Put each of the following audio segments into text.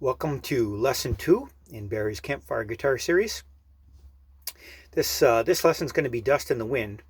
Welcome to Lesson 2 in Barry's Campfire guitar series. This lesson is going to be Dust in the Wind,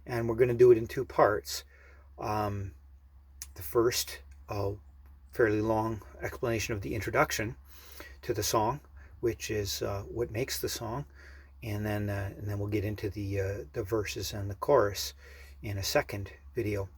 and we're going to do it in two parts. The first, a fairly long explanation of the introduction to the song, which is what makes the song, and then we'll get into the verses and the chorus in a second video.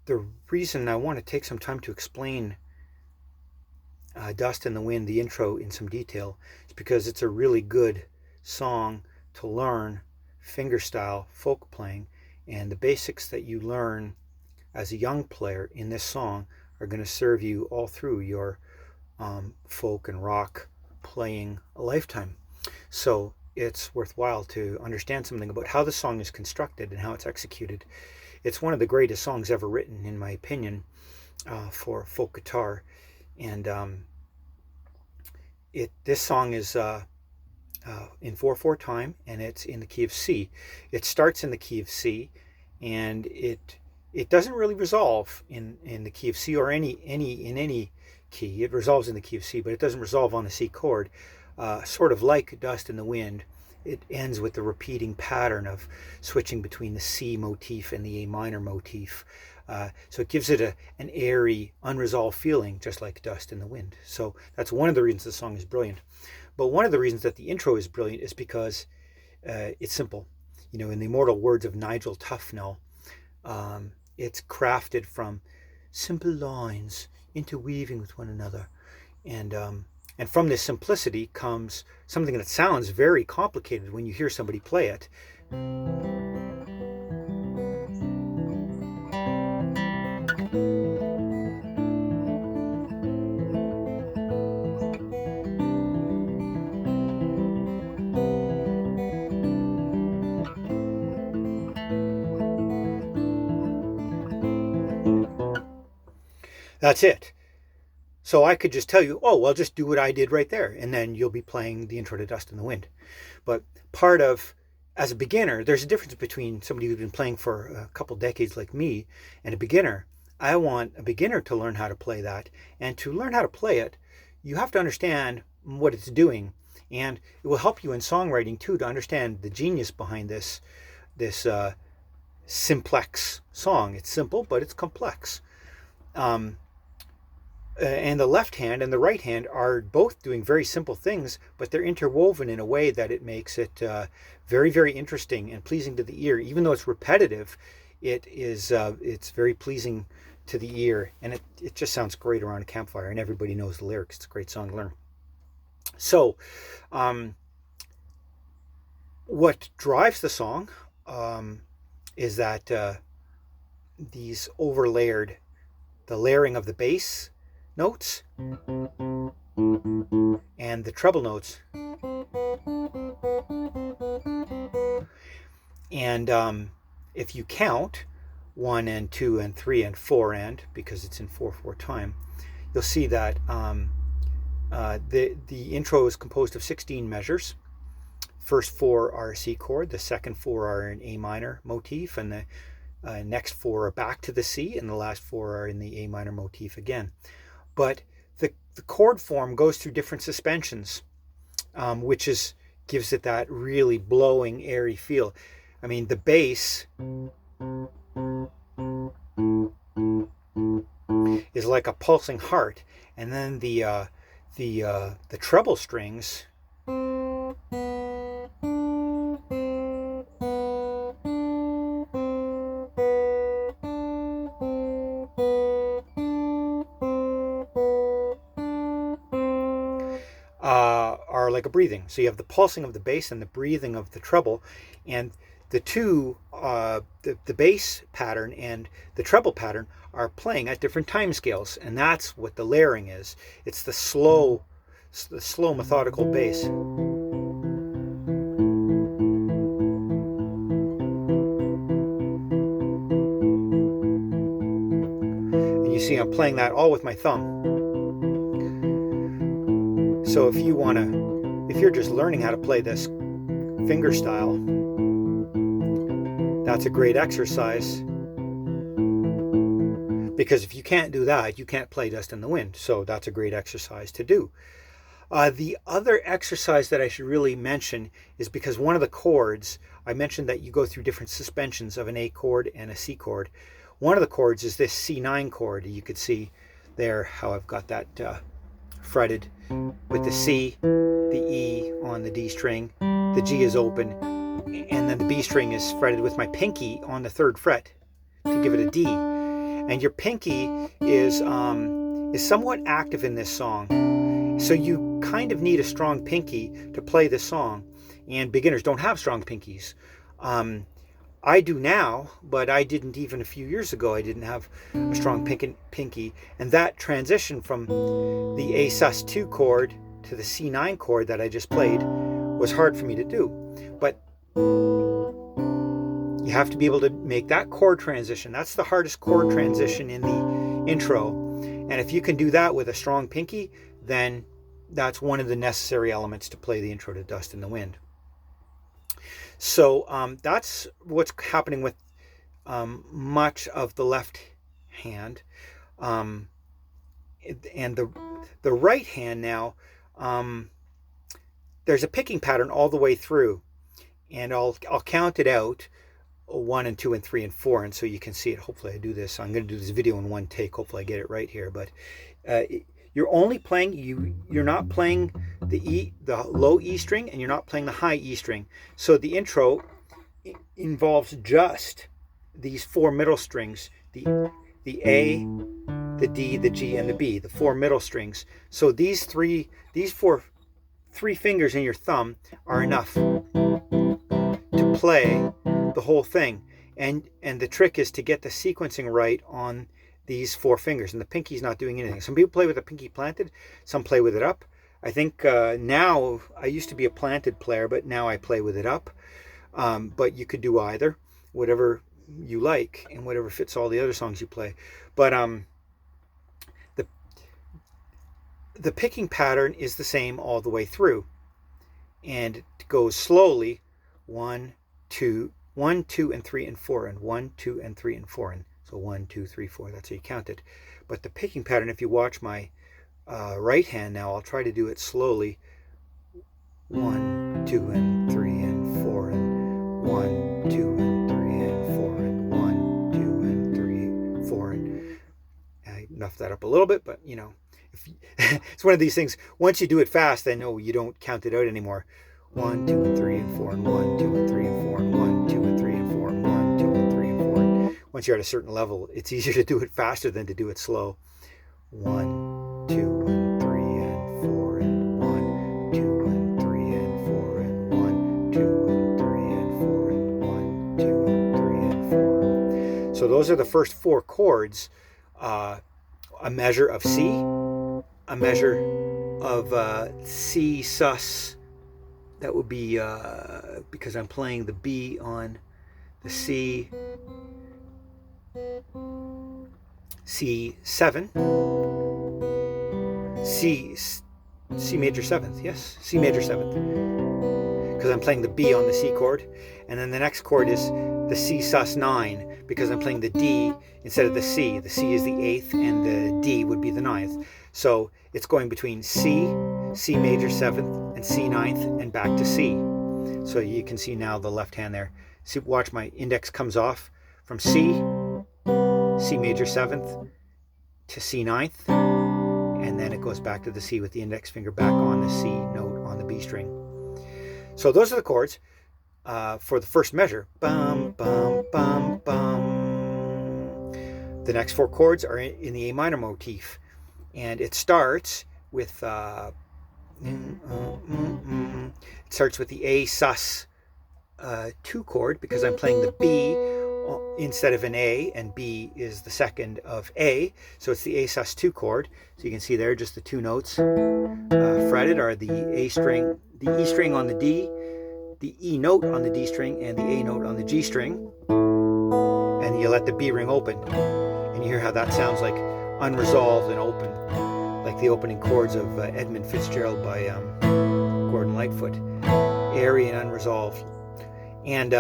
The reason I want to take some time to explain Dust in the Wind, the intro, in some detail, is because it's a really good song to learn fingerstyle folk playing, and the basics that you learn as a young player in this song are going to serve you all through your folk and rock playing a lifetime. So it's worthwhile to understand something about how the song is constructed and how it's executed. It's one of the greatest songs ever written, in my opinion, for folk guitar. And this song is in 4/4 time, and it's in the key of C. It starts in the key of C, and it doesn't really resolve in the key of C or in any key. It resolves in the key of C, but it doesn't resolve on the C chord. Sort of like Dust in the Wind, it ends with the repeating pattern of switching between the C motif and the A minor motif. So it gives it an airy, unresolved feeling, just like Dust in the Wind. So that's one of the reasons the song is brilliant. But one of the reasons that the intro is brilliant is because it's simple. You know, in the immortal words of Nigel Tufnell, it's crafted from simple lines interweaving with one another. And from this simplicity comes something that sounds very complicated when you hear somebody play it. That's it. So I could just tell you, oh, well, just do what I did right there, and then you'll be playing the intro to Dust in the Wind. But as a beginner, there's a difference between somebody who's been playing for a couple decades like me and a beginner. I want a beginner to learn how to play that, and to learn how to play it, you have to understand what it's doing, and it will help you in songwriting too to understand the genius behind this simplex song. It's simple, but it's complex. And the left hand and the right hand are both doing very simple things, but they're interwoven in a way that it makes it very, very interesting and pleasing to the ear. Even though it's repetitive, it's very pleasing to the ear, and it just sounds great around a campfire, and everybody knows the lyrics. It's a great song to learn. So what drives the song is that the layering of the bass notes and the treble notes, and if you count 1 and 2 and 3 and 4, and because it's in 4/4 time, you'll see that the intro is composed of 16 measures. First 4 are a C chord, the second 4 are an A minor motif, and the next 4 are back to the C, and the last 4 are in the A minor motif again. But the chord form goes through different suspensions, which gives it that really blowing, airy feel. I mean, the bass is like a pulsing heart, and then the treble strings are like a breathing. So you have the pulsing of the bass and the breathing of the treble, and the two, the bass pattern and the treble pattern, are playing at different time scales, and that's what the layering is. It's the slow methodical bass. And you see I'm playing that all with my thumb. So if you're just learning how to play this fingerstyle, that's a great exercise because if you can't do that, you can't play Dust in the Wind. So that's a great exercise to do. The other exercise that I should really mention is because one of the chords, I mentioned that you go through different suspensions of an A chord and a C chord. One of the chords is this C9 chord. You could see there how I've got that fretted with the C, the E on the D string, the G is open, and then the B string is fretted with my pinky on the 3rd fret to give it a D. And your pinky is somewhat active in this song. So you kind of need a strong pinky to play this song. And beginners don't have strong pinkies. I do now, but I didn't even a few years ago. I didn't have a strong pinky. And that transition from the A sus2 chord to the C9 chord that I just played was hard for me to do. But you have to be able to make that chord transition. That's the hardest chord transition in the intro. And if you can do that with a strong pinky, then that's one of the necessary elements to play the intro to Dust in the Wind. So that's what's happening with much of the left hand. And the right hand now, there's a picking pattern all the way through. And I'll count it out, 1 and 2 and 3 and 4, and so you can see it. Hopefully I do this. I'm going to do this video in one take. Hopefully I get it right here. But you're only playing, you're not playing the low E string, and you're not playing the high E string. So the intro involves just these 4 middle strings, the A, the D, the G, and the B, the 4 middle strings. So these three fingers in your thumb are enough to play the whole thing. And the trick is to get the sequencing right on these 4 fingers, and the pinky's not doing anything. Some people play with the pinky planted, some play with it up. I think now, I used to be a planted player, but now I play with it up. But you could do either, whatever you like, and whatever fits all the other songs you play. But the picking pattern is the same all the way through, and it goes slowly, 1, 2, 1, 2, and 3 and 4, and 1, 2, and 3 and 4, and so 1, 2, 3, 4. That's how you count it. But the picking pattern, if you watch my right hand now, I'll try to do it slowly. 1, 2, and 3 and 4, and 1, 2, and 3 and 4, and 1, 2, and 3, 4, and I muffed that up a little bit, but you know, it's one of these things. Once you do it fast, then you don't count it out anymore. 1, 2, and 3 and 4, and 1, 2, and 3 and 4, and 1, 2, and 3 and 4, and 1, 2, and 3 and 4. And once you're at a certain level, it's easier to do it faster than to do it slow. 1, 2, and 3 and 4, and 1, 2, and 3 and 4, and 1, 2, and 3 and 4, and 1, 2, and 3 and 4. So those are the first 4 chords. A measure of C, a measure of C sus. That would be, because I'm playing the B on the C, C7, C major 7th, yes, C major 7th, because I'm playing the B on the C chord, and then the next chord is the C sus 9, because I'm playing the D instead of the C. The C is the 8th, and the D would be the 9th. So it's going between C, C major 7th, and C 9th, and back to C. So you can see now the left hand there. See, watch, my index comes off from C, C major 7th, to C 9th, and then it goes back to the C with the index finger back on the C note on the B string. So those are the chords for the first measure. Bum, bum, bum, bum. The next 4 chords are in the A minor motif, and it starts with it starts with the A sus 2 chord, because I'm playing the B instead of an A, and B is the second of A, so it's the A sus 2 chord. So you can see there just the 2 notes fretted are the A string, the E string on the D, the E note on the D string, and the A note on the G string, and you let the B ring open, and you hear how that sounds like unresolved and open, like the opening chords of Edmund Fitzgerald by Gordon Lightfoot, airy and unresolved. And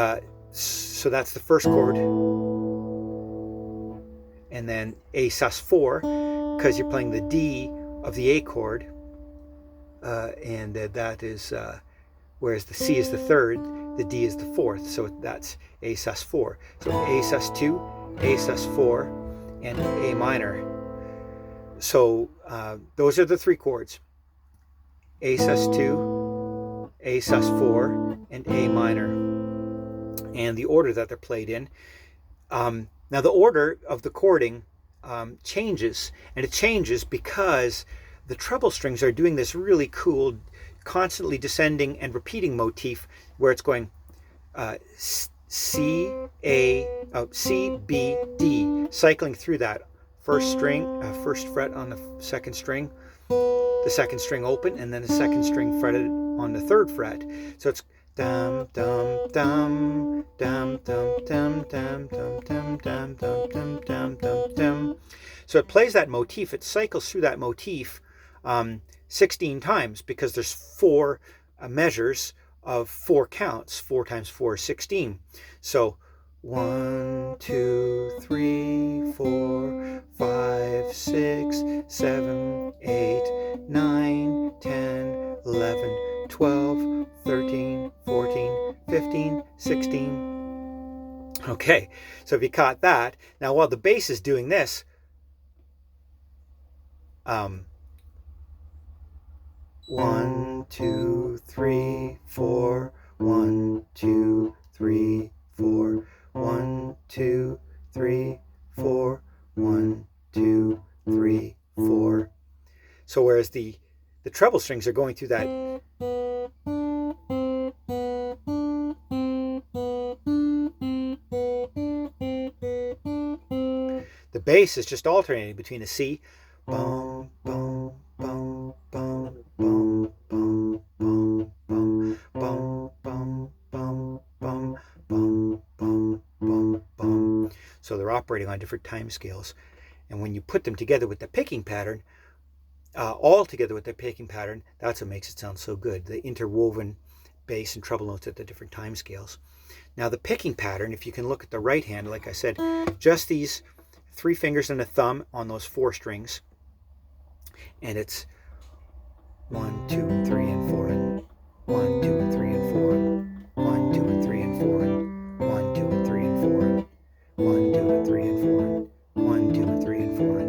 so that's the first chord, and and then A sus4, because you're playing the D of the A chord, and that is, whereas the C is the third, the D is the fourth, so that's A sus4. So A sus2, A sus4, and A minor. So those are the three chords: A sus2, A sus4, and A minor, and the order that they're played in. Now the order of the chording changes, and it changes because the treble strings are doing this really cool, constantly descending and repeating motif, where it's going C, B, D, cycling through that first string, first fret on the second string, the second string open, and then the second string fretted on the third fret. So it's dum dum dum dum dum dum dum dum dum dum dum dum dum dum dum. So it plays that motif. It cycles through that motif 16 times, because there's four measures of four counts. 4 times 4 is 16. So 1, 2, 3, 4, 5, 6, 7, 8, 9, 10, 11, 12, 13, 14, 15, 16. Okay, so if you caught that, now while the bass is doing this, 1, 2, 3, 4, 1, 2, 3, 4, 1, 2, 3, 4, 1, 2, 3, 4. So whereas the treble strings are going through that the bass is just alternating between a C, boom, boom, boom, boom, boom, boom, boom, boom, boom, boom, boom, boom, boom, boom, boom, boom. So they're operating on different time scales. And when you put them together with the picking pattern, all together with the picking pattern, that's what makes it sound so good. The interwoven bass and treble notes at the different time scales. Now the picking pattern, if you can look at the right hand, like I said, just these 3 fingers and a thumb on those 4 strings. And it's 1, 2, and 3, and 4, and 1, 2, and 3, and 4, and 1, 2, and 3, and 4, and 1, 2, and 3, and 4, and 1, 2, and 3, and 4, and 1, 2, and 3, and 4, and 1, 2, and 3, and 4, and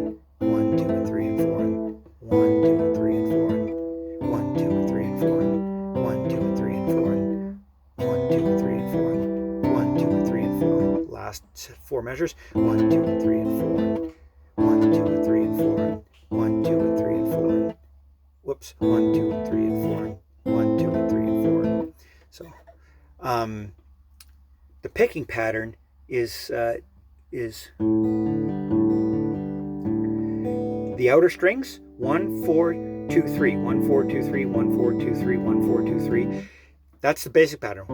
1, 2, and 3, and 4, and 1, 2, and 3, and 4, and 1, 2, and 3, and 4, and 1, 2, and 3, and 4, and 1, 2, and 3, and 4. Last 4 measures: 1, 2, and 3, and 4, and 1, 2, and 3, and 4, and 1, 2, and 3, and 4, and whoops, 1, 2, and 3, and 4, and 1, 2, and 3, and 4. And so, the picking pattern is the outer strings 1, 4, 2, 3, 1, 4, 2, 3, 1, 4, 2, 3, 1, 4, 2, 3. That's the basic pattern.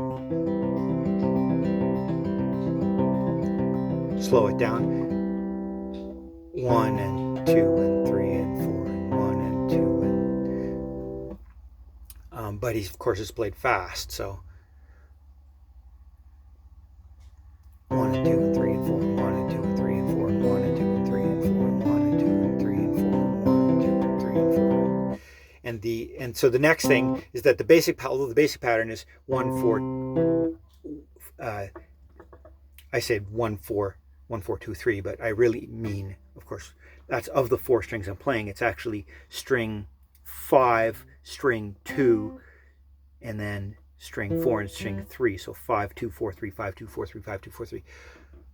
Slow it down. 1 and 2 and 3 and 4 and 1 and 2 and but he of course is played fast, so 1 and 2 and 3 and 4 and 1 and 2 and 3 and 4 and 1 and 2 and 3 and 4 and 1 and 2 and 3 and 4 and 1 and 2 and 3 and 4. And so the next thing is that the basic pattern is 1 4. I said 1 4 1 4 2 3, but I really mean, of course, that's of the 4 strings I'm playing. It's actually string 5, string 2, and then string 4 and string 3. So 5 2 4 3 5 2 4 3 5 2 4 3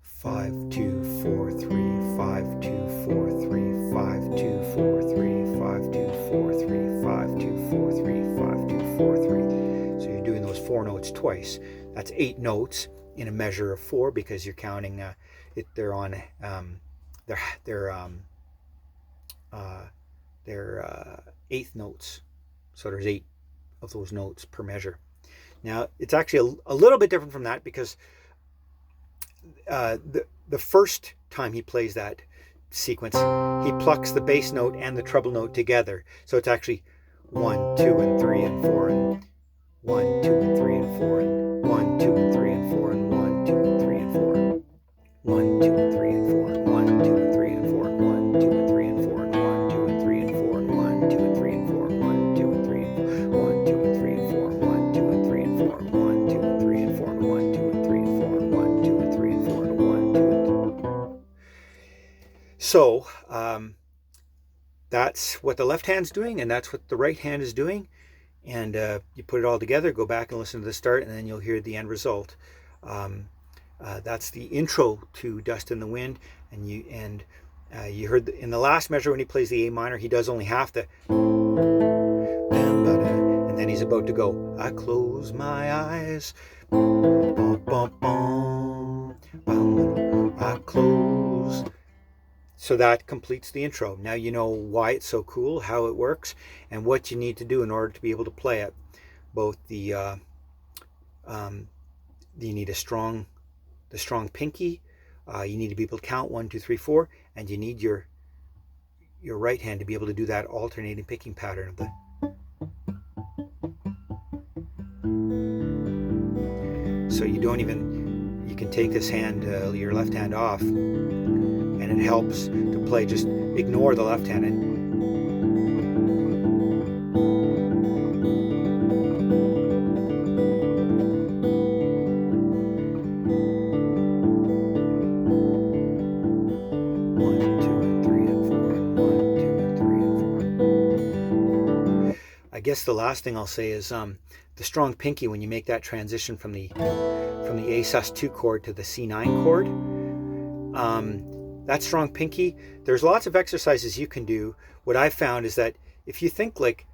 5 2 4 3 5 2 4 3 5 2 4 3 5 2 4 3 5 2 4 3 5 2 4 3. So you're doing those 4 notes twice. That's 8 notes in a measure of 4, because you're counting they're on their eighth notes. So there's 8 of those notes per measure. Now it's actually a little bit different from that, because the first time he plays that sequence, he plucks the bass note and the treble note together. So it's actually 1 2 and 3 and 4 and 1 2 and 3 and 4 and 1 2 and 3 and 4 and 1 2 and 3 and 4. 1, 2, and 3, and 4. 1, 2, and 3, and 4. 1, 2, and 3, and 4. 1, 2, and 3, and 4. 1, 2, and 3, and 4. 1, 2, and 3, and 4. 1, 2, and 3, and 4. 1, 2, and 3, and 4. 1, 2, and 3, and 4. 1, 2, and 3, and 4. 1, 2, and 3, and 4. 1, 2, and 3. So that's what the left hand's doing, and that's what the right hand is doing. And you put it all together, go back and listen to the start, and then you'll hear the end result. That's the intro to Dust in the Wind. And you heard in the last measure when he plays the A minor, he does only half the, and then he's about to go, I close my eyes, I close. So that completes the intro. Now you know why it's so cool, how it works, and what you need to do in order to be able to play it. Both you need the strong pinky, you need to be able to count 1, 2, 3, 4, and you need your right hand to be able to do that alternating picking pattern of the. So you can take this hand, your left hand off, and it helps to play. Just ignore the left hand and I guess the last thing I'll say is the strong pinky, when you make that transition from the A sus2 chord to the C9 chord, that strong pinky, there's lots of exercises you can do. What I've found is that if you think like,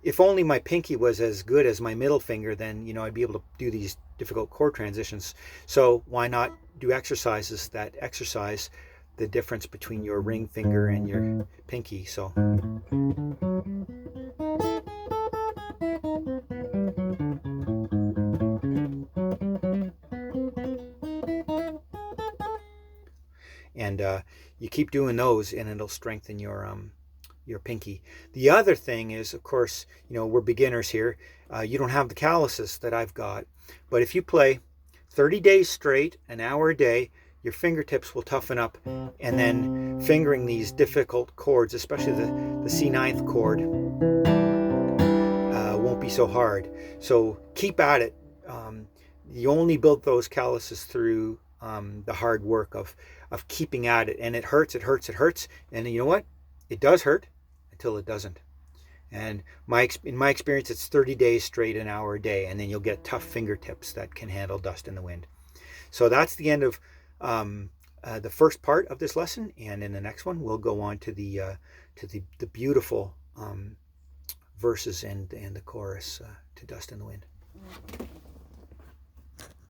if only my pinky was as good as my middle finger, then I'd be able to do these difficult chord transitions. So why not do exercises that exercise the difference between your ring finger and your pinky? So and you keep doing those, and it'll strengthen your pinky. The other thing is, of course, we're beginners here. You don't have the calluses that I've got, but if you play 30 days straight, an hour a day, your fingertips will toughen up, and then fingering these difficult chords, especially the C9th chord, won't be so hard. So keep at it. You only build those calluses through the hard work of keeping at it, and it hurts, and you know what? It does hurt until it doesn't. And in my experience, it's 30 days straight, an hour a day, and then you'll get tough fingertips that can handle Dust in the Wind. So that's the end of the first part of this lesson, and in the next one we'll go on to the beautiful verses and the chorus to Dust in the Wind.